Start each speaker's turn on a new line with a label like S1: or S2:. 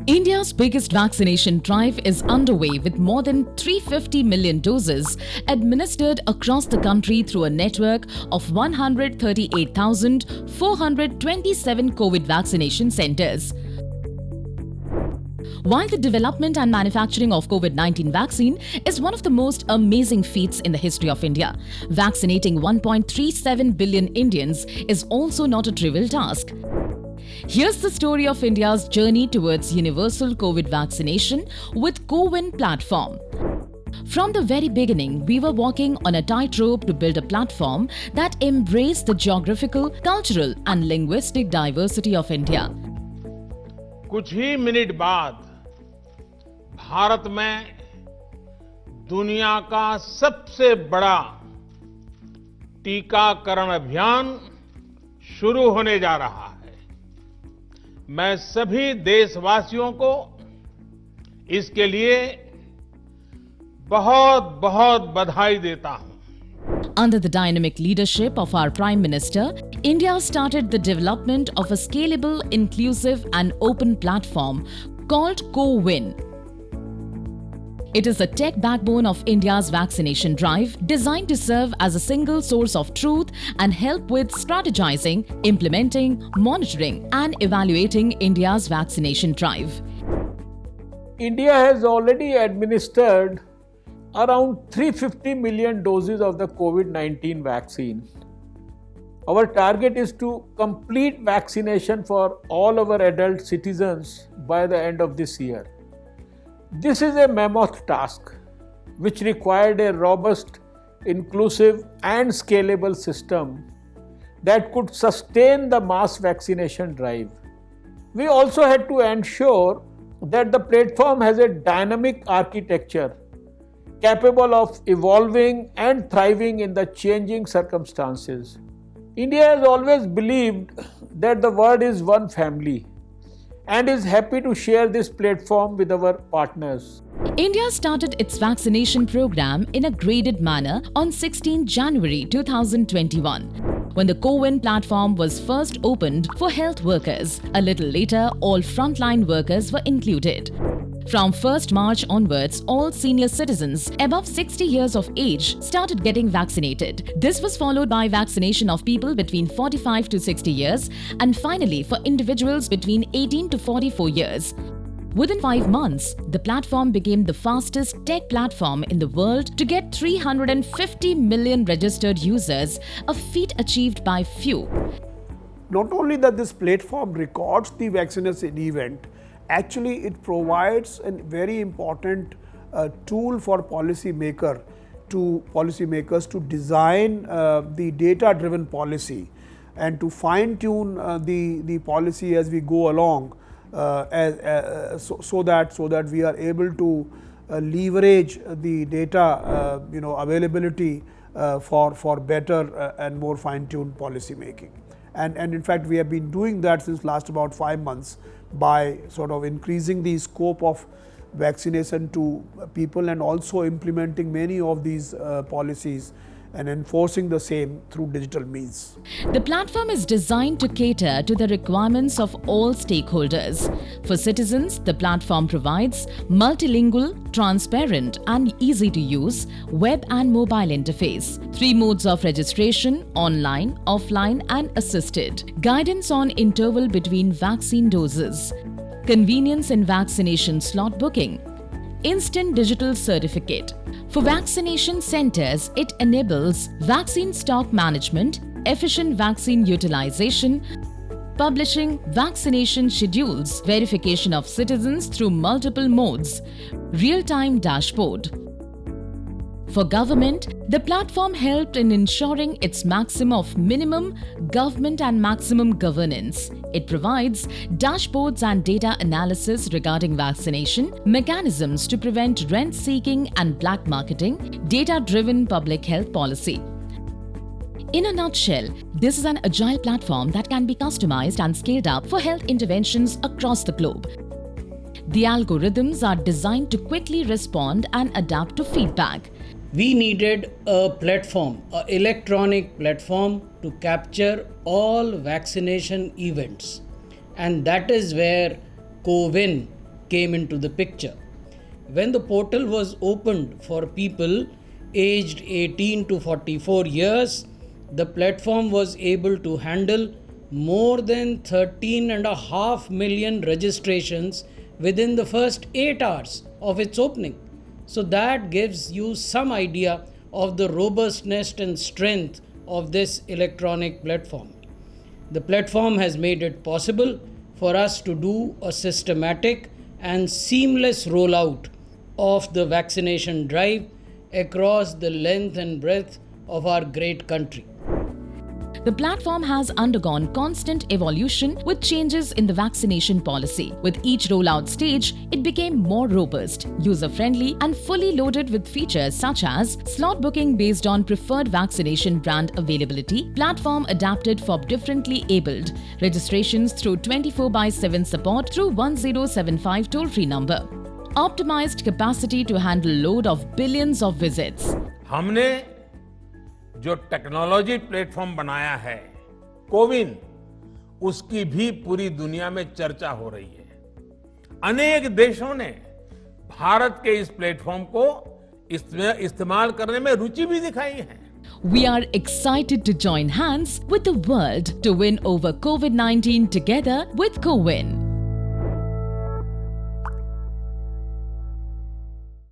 S1: India's biggest vaccination drive is underway with more than 350 million doses administered across the country through a network of 138,427 COVID vaccination centers. While the development and manufacturing of COVID-19 vaccine is one of the most amazing feats in the history of India, vaccinating 1.37 billion Indians is also not a trivial task. Here's the story of India's journey towards universal COVID vaccination with CoWIN platform. From the very beginning, we were walking on a tightrope to build a platform that embraced the geographical, cultural and linguistic diversity of India.
S2: कुछ ही minute बाद भारत में दुनिया का सबसे बड़ा टीकाकरण अभियान शुरू होने जा रहा है। मैं सभी देशवासियों को इसके लिए बहुत-बहुत बधाई देता हूं।
S1: Under the dynamic leadership of our Prime Minister, India started the development of a scalable, inclusive and open platform called CoWIN. It is the tech backbone of India's vaccination drive, designed to serve as a single source of truth and help with strategizing, implementing, monitoring and evaluating India's vaccination drive.
S3: India has already administered around 350 million doses of the COVID-19 vaccine. Our target is to complete vaccination for all our adult citizens by the end of this year. This is a mammoth task which required a robust, inclusive and scalable system that could sustain the mass vaccination drive. We also had to ensure that the platform has a dynamic architecture capable of evolving and thriving in the changing circumstances. India has always believed that the world is one family and is happy to share this platform with our partners.
S1: India started its vaccination program in a graded manner on 16 January 2021, when the CoWIN platform was first opened for health workers. A little later, all frontline workers were included. From 1st March onwards, all senior citizens above 60 years of age started getting vaccinated. This was followed by vaccination of people between 45 to 60 years and finally for individuals between 18 to 44 years. Within 5 months, the platform became the fastest tech platform in the world to get 350 million registered users, a feat achieved by few.
S4: Not only that this platform records the vaccination event, actually it provides a very important tool for policymakers to design the data-driven policy and to fine-tune the policy as we go along, so that we are able to leverage the data availability for better and more fine-tuned policy making. And in fact, we have been doing that since last about 5 months by sort of increasing the scope of vaccination to people and also implementing many of these policies and enforcing the same through digital means.
S1: The platform is designed to cater to the requirements of all stakeholders. For citizens, the platform provides multilingual, transparent and easy to use web and mobile interface, 3 modes of registration: online, offline and assisted, guidance on interval between vaccine doses, convenience in vaccination slot booking, instant digital certificate. For vaccination centers, it enables vaccine stock management, efficient vaccine utilization, publishing vaccination schedules, verification of citizens through multiple modes, real-time dashboard. For government, the platform helped in ensuring its maximum of minimum government and maximum governance. It provides dashboards and data analysis regarding vaccination, mechanisms to prevent rent-seeking and black marketing, data-driven public health policy. In a nutshell, this is an agile platform that can be customized and scaled up for health interventions across the globe. The algorithms are designed to quickly respond and adapt to feedback.
S5: We needed a platform, an electronic platform to capture all vaccination events. And that is where CoWIN came into the picture. When the portal was opened for people aged 18 to 44 years, the platform was able to handle more than 13.5 million registrations within the first 8 hours of its opening. So that gives you some idea of the robustness and strength of this electronic platform. The platform has made it possible for us to do a systematic and seamless rollout of the vaccination drive across the length and breadth of our great country.
S1: The platform has undergone constant evolution with changes in the vaccination policy. With each rollout stage, it became more robust, user-friendly, and fully loaded with features such as slot booking based on preferred vaccination brand availability, platform adapted for differently abled, registrations through 24/7 support through 1075 toll-free number, optimized capacity to handle load of billions of visits.
S2: हमने जो technology platform बनाया है कोविन, उसकी भी पूरी दुनिया में चर्चा हो रही है। अनेक देशों ने भारत के इस प्लेटफॉर्म को इस्तेमाल करने में रुचि भी दिखाई है।
S1: We are excited to join hands with the world to win over COVID-19 together with CoWIN.